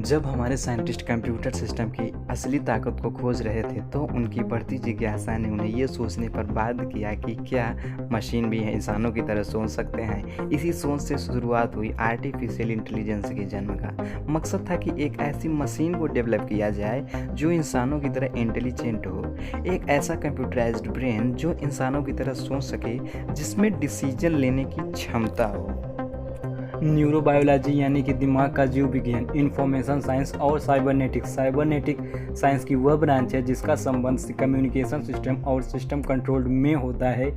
जब हमारे scientist computer system की असली ताकत को खोज रहे थे तो उनकी बढ़ती जिज्ञासा ने उन्हें ये सोचने पर बाध्य किया कि क्या मशीन भी इंसानों की तरह सोच सकते हैं। इसी सोच से शुरुआत हुई आर्टिफिशियल इंटेलिजेंस के जन्म का। मकसद था कि एक ऐसी मशीन को डेवलप किया जाए जो इंसानों की तरह इंटेलिजेंट हो, एक ऐसा कंप्यूटराइज्ड ब्रेन जो इंसानों की तरह सोच सके, जिसमें डिसीजन लेने की क्षमता हो। न्यूरोबायोलॉजी यानी कि दिमाग का जीव विज्ञान, इंफॉर्मेशन साइंस और साइबरनेटिक्स साइंस की वह ब्रांच है जिसका संबंध कम्युनिकेशन सिस्टम और सिस्टम कंट्रोल में होता है।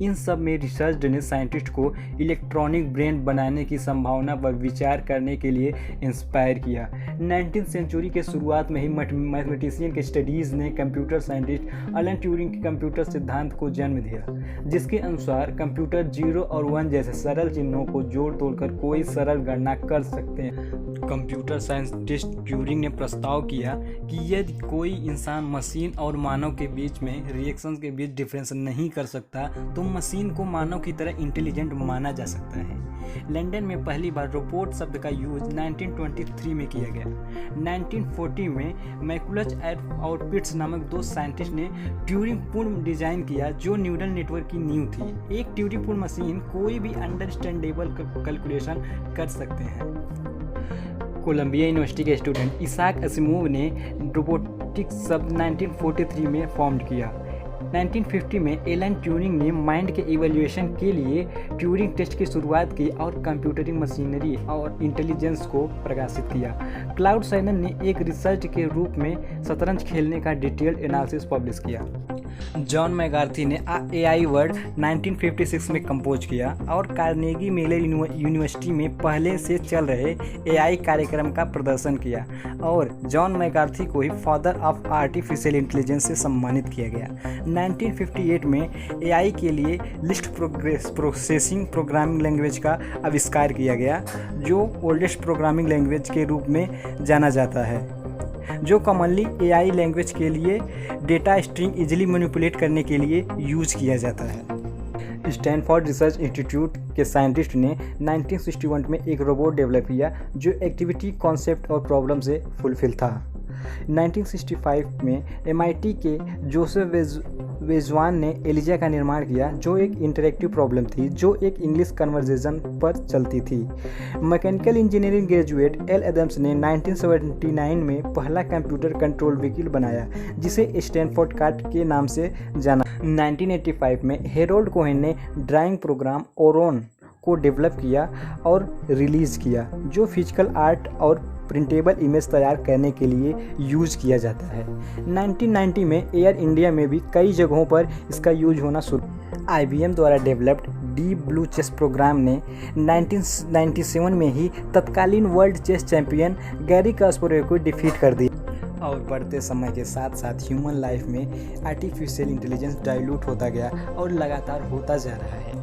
इन सब में रिसर्च ने साइंटिस्ट को इलेक्ट्रॉनिक ब्रेन बनाने की संभावना पर विचार करने के लिए इंस्पायर किया। 19वीं सेंचुरी के शुरुआत में ही मैथमेटिशियन के स्टडीज़ ने कंप्यूटर साइंटिस्ट अलन ट्यूरिंग के कंप्यूटर सिद्धांत को जन्म दिया, जिसके अनुसार कंप्यूटर 0 और 1 जैसे सरल चिन्हों को जोड़ तोड़कर कोई सरल गणना कर सकते हैं। कंप्यूटर साइंटिस्ट ट्यूरिंग ने प्रस्ताव किया कि यदि कोई इंसान मशीन और मानव के बीच में रिएक्शंस के बीच डिफरेंस नहीं कर सकता तो मशीन को मानव की तरह इंटेलिजेंट माना जा सकता है। लंदन में पहली बार रोबोट शब्द का यूज 1923 में किया गया। 1940 में मैकुलच और पिट्स नामक दो साइंटिस्ट ने ट्यूरिंग पूर्ण डिजाइन किया जो न्यूरल नेटवर्क की नींव थी। एक ट्यूरिंग पूर्ण मशीन कोई भी अंडरस्टैंडेबल कैलकुलेशन कर सकते हैं। कोलंबिया यूनिवर्सिटी के स्टूडेंट इसाक असिमोव ने रोबोटिक्स शब्द 1943 में फॉर्म किया। 1950 में एलन ट्यूरिंग ने माइंड के इवैल्यूएशन के लिए ट्यूरिंग टेस्ट की शुरुआत की और कंप्यूटरिंग मशीनरी और इंटेलिजेंस को प्रकाशित किया। क्लाउड साइनन ने एक रिसर्च के रूप में शतरंज खेलने का डिटेल्ड एनालिसिस पब्लिश किया। जॉन मैकार्थी ने एआई वर्ड 1956 में कंपोज किया और कार्नेगी मेलन यूनिवर्सिटी में पहले से चल रहे एआई कार्यक्रम का प्रदर्शन किया और जॉन मैकार्थी को ही फादर ऑफ आर्टिफिशियल इंटेलिजेंस से सम्मानित किया गया। 1958 में एआई के लिए लिस्ट प्रोसेसिंग प्रोग्रामिंग लैंग्वेज का आविष्कार किया गया, जो ओल्डेस्ट प्रोग्रामिंग लैंग्वेज के रूप में जाना जाता है, जो कॉमनली एआई लैंग्वेज के लिए डेटा स्ट्रिंग इजीली मैनिपुलेट करने के लिए यूज किया जाता है। स्टैनफोर्ड रिसर्च इंस्टीट्यूट के साइंटिस्ट ने 1961 में एक रोबोट डेवलप किया जो एक्टिविटी, कॉन्सेप्ट और प्रॉब्लम से फुलफिल था। 1965 में एमआईटी के जोसेफ वेजवान ने एलिजा का निर्माण किया, जो एक इंटरेक्टिव प्रॉब्लम थी जो एक इंग्लिश कन्वर्सेशन पर चलती थी। Mechanical engineering graduate L Adams ने 1979 में पहला कंप्यूटर कंट्रोल व्हीकल बनाया जिसे स्टैनफोर्ड कार्ट के नाम से जाना। 1985 में हेरोल्ड कोहेन ने ड्राइंग प्रोग्राम ओरोन को डेवलप किया और रिलीज़ किया, जो फिजिकल आर्ट और प्रिंटेबल इमेज तैयार करने के लिए यूज किया जाता है। 1990 में एयर इंडिया में भी कई जगहों पर इसका यूज होना शुरू। IBM द्वारा developed Deep Blue chess program ने 1997 में ही तत्कालीन world chess champion Garry Kasparov को डिफीट कर दिया। और बढ़ते समय के साथ साथ ह्यूमन लाइफ में आर्टिफिशियल इंटेलिजेंस डाइल्यूट होता गया और लगातार होता जा रहा है।